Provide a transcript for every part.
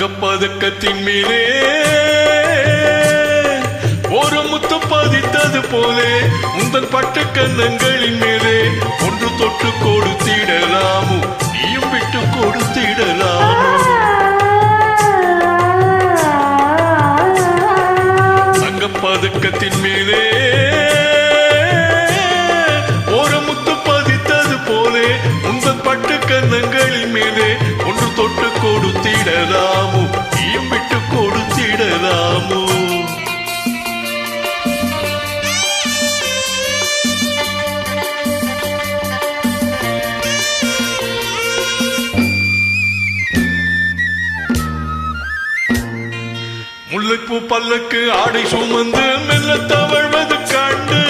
தங்கப்பதக்கத்தின் மேலே ஒரு முத்து பதித்தது போலே உந்தன் பட்டு கன்னங்களின் மேலே ஒன்று தொட்டு கொடுத்திடலாமோ நீயும் விட்டு கொடுத்திடலாமோ தங்கப்பதக்கத்தின் மேலே ஒரு முத்து பதித்தது போலே உந்தன் பட்டு கன்னங்களின் மேலே ஒன்று தொட்டு கொடுத்திடலாமோ நீயும் விட்டு கொடுத்திடலாமோ முல்லைப்பூ பல்லக்கு ஆடை சுமந்து மெல்ல தவழ்வது கண்டு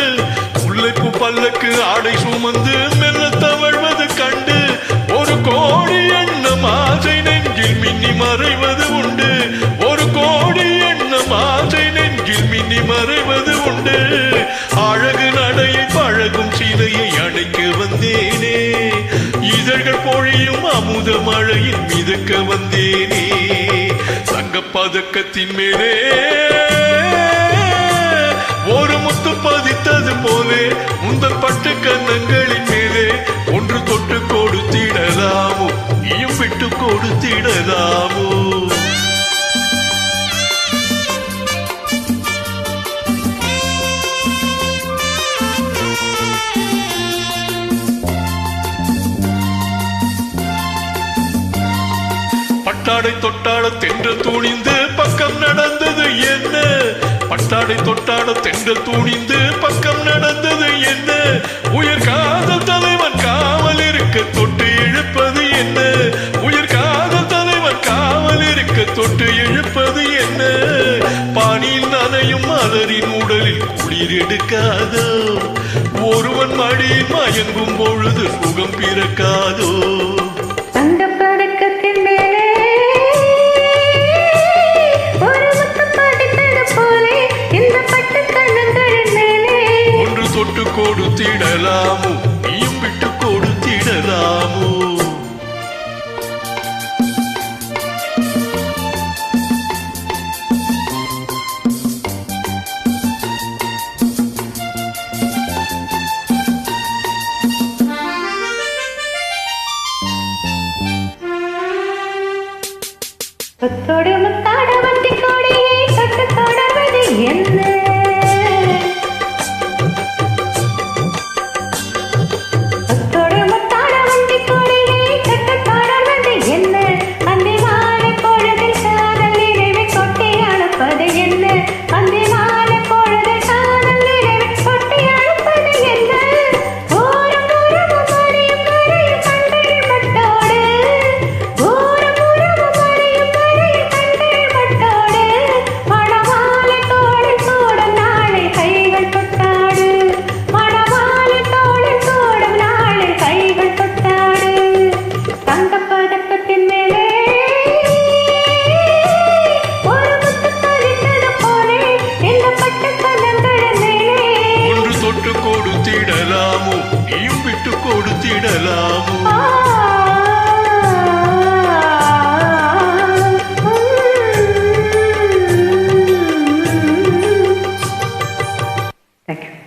முல்லைப்பூ பல்லக்கு ஆடை சுமந்து மெல்ல தவழ்வது கண்டு ஒரு கோடி எண்ணம் ஆசை நெஞ்சில் மின்னி மறைவது உண்டு ஒரு கோடி எண்ணம் ஆசை நெஞ்சில் மின்னி மறைவது உண்டு அழகு நடையை பழகும் சிலையை அடைக்க வந்தேனே இதழ்கள் பொழியும் அமுத மழையில் மிதக்க வந்தேனே தங்கப்பதக்கத்தின் மேலே ஒரு முத்து பதித்தது போலே உந்தன் பட்டு கன்னங்களின் மேலே ஒன்று தொட்டு கொடுத்திடலாமோ நீயும் விட்டு கொடுத்திடலாமோ பட்டாடை தொட்டாட தென்றல் துணிந்து பக்கம் நடந்தது என்ன பட்டாடை தொட்டாட தென்றல் துணிந்து பக்கம் நடந்தது என்ன உயர் காதல் தலைவன் காவல் இருக்க தொட்டு இழுப்பது என்ன உயர் காதல் தலைவன் காவல் இருக்க தொட்டு இழுப்பது என்ன பானியில் நனையும் மலரின் உடலில் குளிர் எடுக்காதோ ஒருவன் மடியில் மயங்கும் பொழுது சுகம் பிறக்காதோ தொட்டு கொடுத்திடலாமோ நீயும் விட்டு கொடுத்திடலாமோ தொட்டோடு முத்தாட வண்டி கோடியை தொட்டு தொடர்வது என்ன கொடுத்திடலாமோ நீயும் விட்டு கொடுத்திடலாமோ Thank you.